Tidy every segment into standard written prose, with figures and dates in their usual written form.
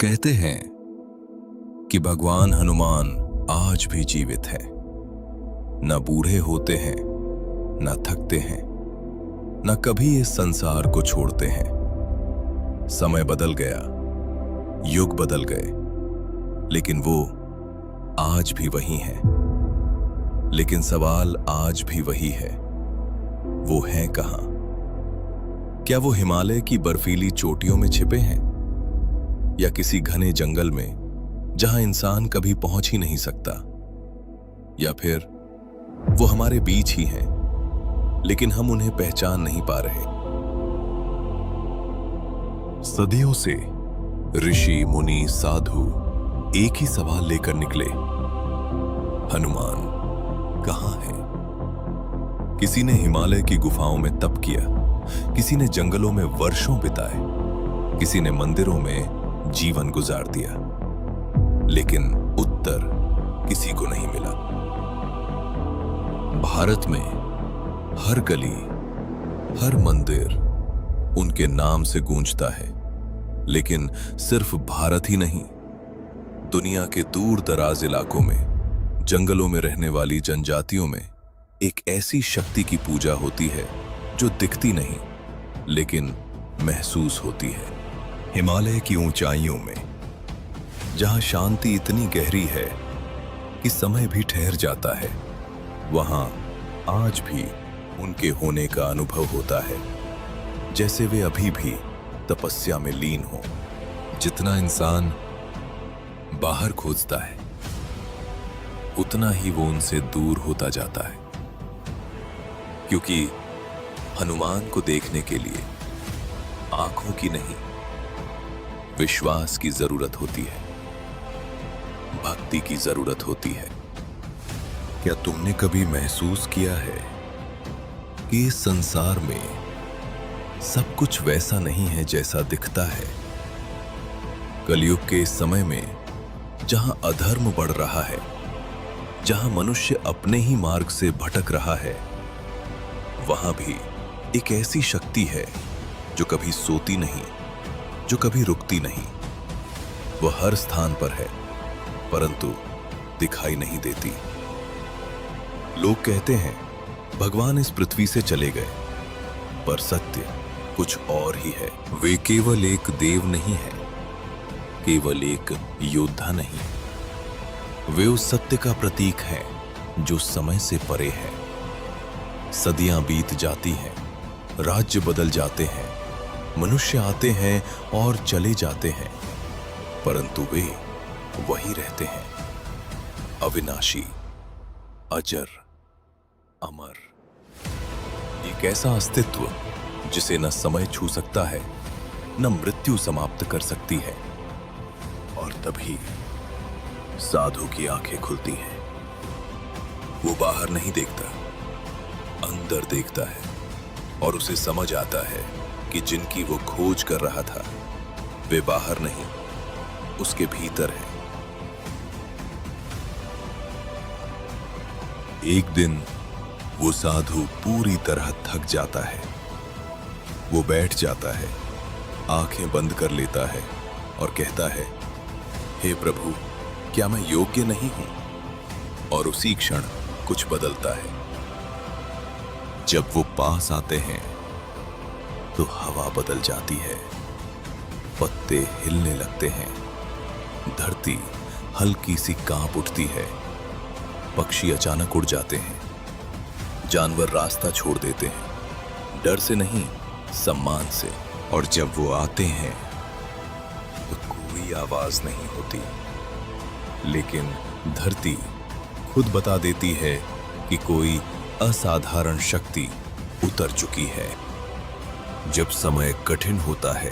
कहते हैं कि भगवान हनुमान आज भी जीवित है। न बूढ़े होते हैं, न थकते हैं, न कभी इस संसार को छोड़ते हैं। समय बदल गया, युग बदल गए, लेकिन वो आज भी वही है। लेकिन सवाल आज भी वही है, वो हैं कहां? क्या वो हिमालय की बर्फीली चोटियों में छिपे हैं, या किसी घने जंगल में जहां इंसान कभी पहुंच ही नहीं सकता? या फिर वो हमारे बीच ही हैं, लेकिन हम उन्हें पहचान नहीं पा रहे। सदियों से ऋषि मुनि साधु एक ही सवाल लेकर निकले, हनुमान कहां है? किसी ने हिमालय की गुफाओं में तप किया, किसी ने जंगलों में वर्षों बिताए, किसी ने मंदिरों में जीवन गुजार दिया, लेकिन उत्तर किसी को नहीं मिला। भारत में हर गली, हर मंदिर उनके नाम से गूंजता है, लेकिन सिर्फ भारत ही नहीं, दुनिया के दूर दराज इलाकों में, जंगलों में रहने वाली जनजातियों में एक ऐसी शक्ति की पूजा होती है जो दिखती नहीं, लेकिन महसूस होती है। हिमालय की ऊंचाइयों में, जहां शांति इतनी गहरी है कि समय भी ठहर जाता है, वहां आज भी उनके होने का अनुभव होता है, जैसे वे अभी भी तपस्या में लीन हो। जितना इंसान बाहर खोजता है, उतना ही वो उनसे दूर होता जाता है, क्योंकि हनुमान को देखने के लिए आंखों की नहीं, विश्वास की जरूरत होती है, भक्ति की जरूरत होती है। क्या तुमने कभी महसूस किया है कि इस संसार में सब कुछ वैसा नहीं है जैसा दिखता है? कलयुग के इस समय में, जहां अधर्म बढ़ रहा है, जहां मनुष्य अपने ही मार्ग से भटक रहा है, वहां भी एक ऐसी शक्ति है जो कभी सोती नहीं, जो कभी रुकती नहीं। वह हर स्थान पर है, परंतु दिखाई नहीं देती। लोग कहते हैं भगवान इस पृथ्वी से चले गए, पर सत्य कुछ और ही है। वे केवल एक देव नहीं है, केवल एक योद्धा नहीं, वे उस सत्य का प्रतीक है जो समय से परे है। सदियां बीत जाती हैं, राज्य बदल जाते हैं, मनुष्य आते हैं और चले जाते हैं, परंतु वे वही रहते हैं, अविनाशी, अजर, अमर। एक ऐसा अस्तित्व जिसे न समय छू सकता है, न मृत्यु समाप्त कर सकती है। और तभी साधु की आंखें खुलती हैं। वो बाहर नहीं देखता, अंदर देखता है, और उसे समझ आता है कि जिनकी वो खोज कर रहा था, वे बाहर नहीं, उसके भीतर है। एक दिन वो साधु पूरी तरह थक जाता है। वो बैठ जाता है, आंखें बंद कर लेता है और कहता है, हे प्रभु, क्या मैं योग्य नहीं हूं? और उसी क्षण कुछ बदलता है। जब वो पास आते हैं तो हवा बदल जाती है, पत्ते हिलने लगते हैं, धरती हल्की सी कांप उठती है, पक्षी अचानक उड़ जाते हैं, जानवर रास्ता छोड़ देते हैं, डर से नहीं, सम्मान से। और जब वो आते हैं तो कोई आवाज नहीं होती, लेकिन धरती खुद बता देती है कि कोई असाधारण शक्ति उतर चुकी है। जब समय कठिन होता है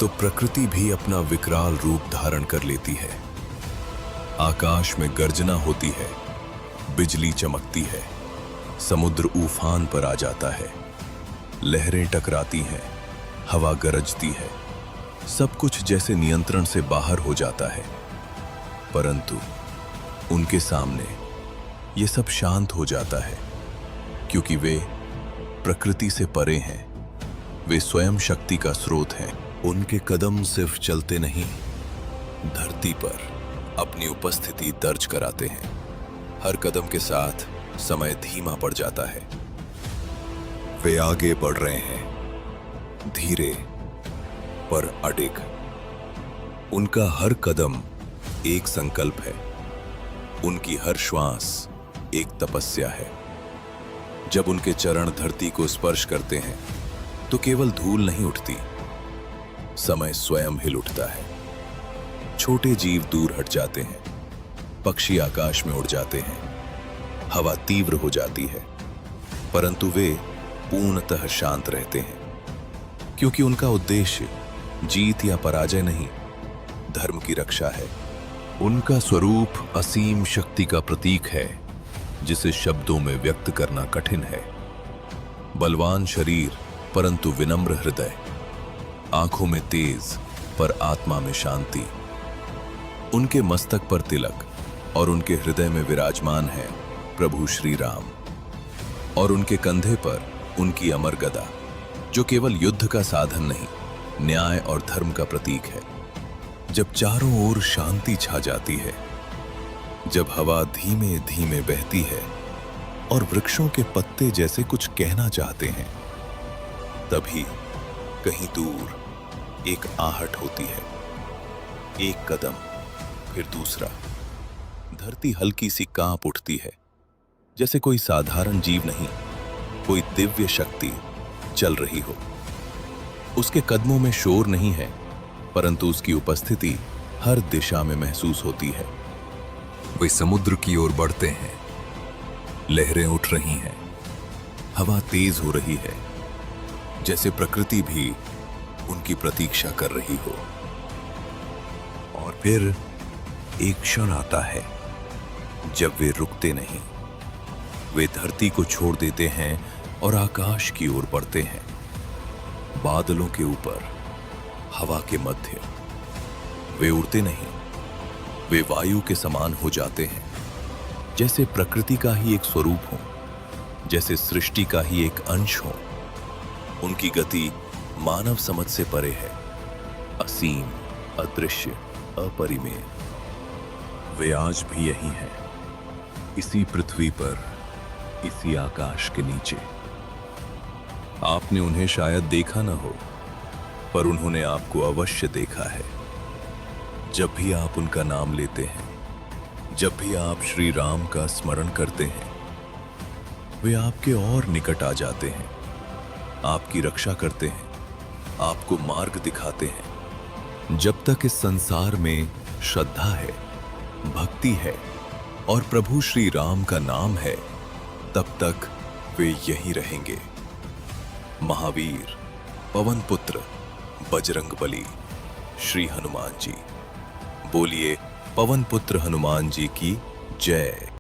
तो प्रकृति भी अपना विकराल रूप धारण कर लेती है। आकाश में गर्जना होती है, बिजली चमकती है, समुद्र उफान पर आ जाता है, लहरें टकराती हैं, हवा गरजती है, सब कुछ जैसे नियंत्रण से बाहर हो जाता है। परंतु उनके सामने ये सब शांत हो जाता है, क्योंकि वे प्रकृति से परे हैं। वे स्वयं शक्ति का स्रोत हैं, उनके कदम सिर्फ चलते नहीं, धरती पर अपनी उपस्थिति दर्ज कराते हैं। हर कदम के साथ समय धीमा पड़ जाता है। वे आगे बढ़ रहे हैं, धीरे पर अडिग। उनका हर कदम एक संकल्प है, उनकी हर श्वास एक तपस्या है। जब उनके चरण धरती को स्पर्श करते हैं तो केवल धूल नहीं उठती, समय स्वयं हिल उठता है। छोटे जीव दूर हट जाते हैं, पक्षी आकाश में उड़ जाते हैं, हवा तीव्र हो जाती है, परंतु वे पूर्णतः शांत रहते हैं, क्योंकि उनका उद्देश्य जीत या पराजय नहीं, धर्म की रक्षा है। उनका स्वरूप असीम शक्ति का प्रतीक है, जिसे शब्दों में व्यक्त करना कठिन है। बलवान शरीर परंतु विनम्र हृदय, आंखों में तेज पर आत्मा में शांति। उनके मस्तक पर तिलक और उनके हृदय में विराजमान है प्रभु श्री राम, और उनके कंधे पर उनकी अमर गदा, जो केवल युद्ध का साधन नहीं, न्याय और धर्म का प्रतीक है। जब चारों ओर शांति छा जाती है, जब हवा धीमे धीमे बहती है और वृक्षों के पत्ते जैसे कुछ कहना चाहते हैं, तभी कहीं दूर एक आहट होती है। एक कदम, फिर दूसरा। धरती हल्की सी कांप उठती है, जैसे कोई साधारण जीव नहीं, कोई दिव्य शक्ति चल रही हो। उसके कदमों में शोर नहीं है, परंतु उसकी उपस्थिति हर दिशा में महसूस होती है। वे समुद्र की ओर बढ़ते हैं, लहरें उठ रही हैं, हवा तेज हो रही है, जैसे प्रकृति भी उनकी प्रतीक्षा कर रही हो। और फिर एक क्षण आता है जब वे रुकते नहीं। वे धरती को छोड़ देते हैं और आकाश की ओर बढ़ते हैं। बादलों के ऊपर, हवा के मध्य वे उड़ते नहीं, वे वायु के समान हो जाते हैं, जैसे प्रकृति का ही एक स्वरूप हो, जैसे सृष्टि का ही एक अंश हो। उनकी गति मानव समझ से परे है, असीम, अदृश्य, अपरिमेय। वे आज भी यही हैं, इसी पृथ्वी पर, इसी आकाश के नीचे। आपने उन्हें शायद देखा न हो, पर उन्होंने आपको अवश्य देखा है। जब भी आप उनका नाम लेते हैं, जब भी आप श्री राम का स्मरण करते हैं, वे आपके और निकट आ जाते हैं, आपकी रक्षा करते हैं, आपको मार्ग दिखाते हैं। जब तक इस संसार में श्रद्धा है, भक्ति है और प्रभु श्री राम का नाम है, तब तक वे यहीं रहेंगे। महावीर, पवन पुत्र, बजरंगबली, श्री हनुमान जी। बोलिए पवन पुत्र हनुमान जी की जय।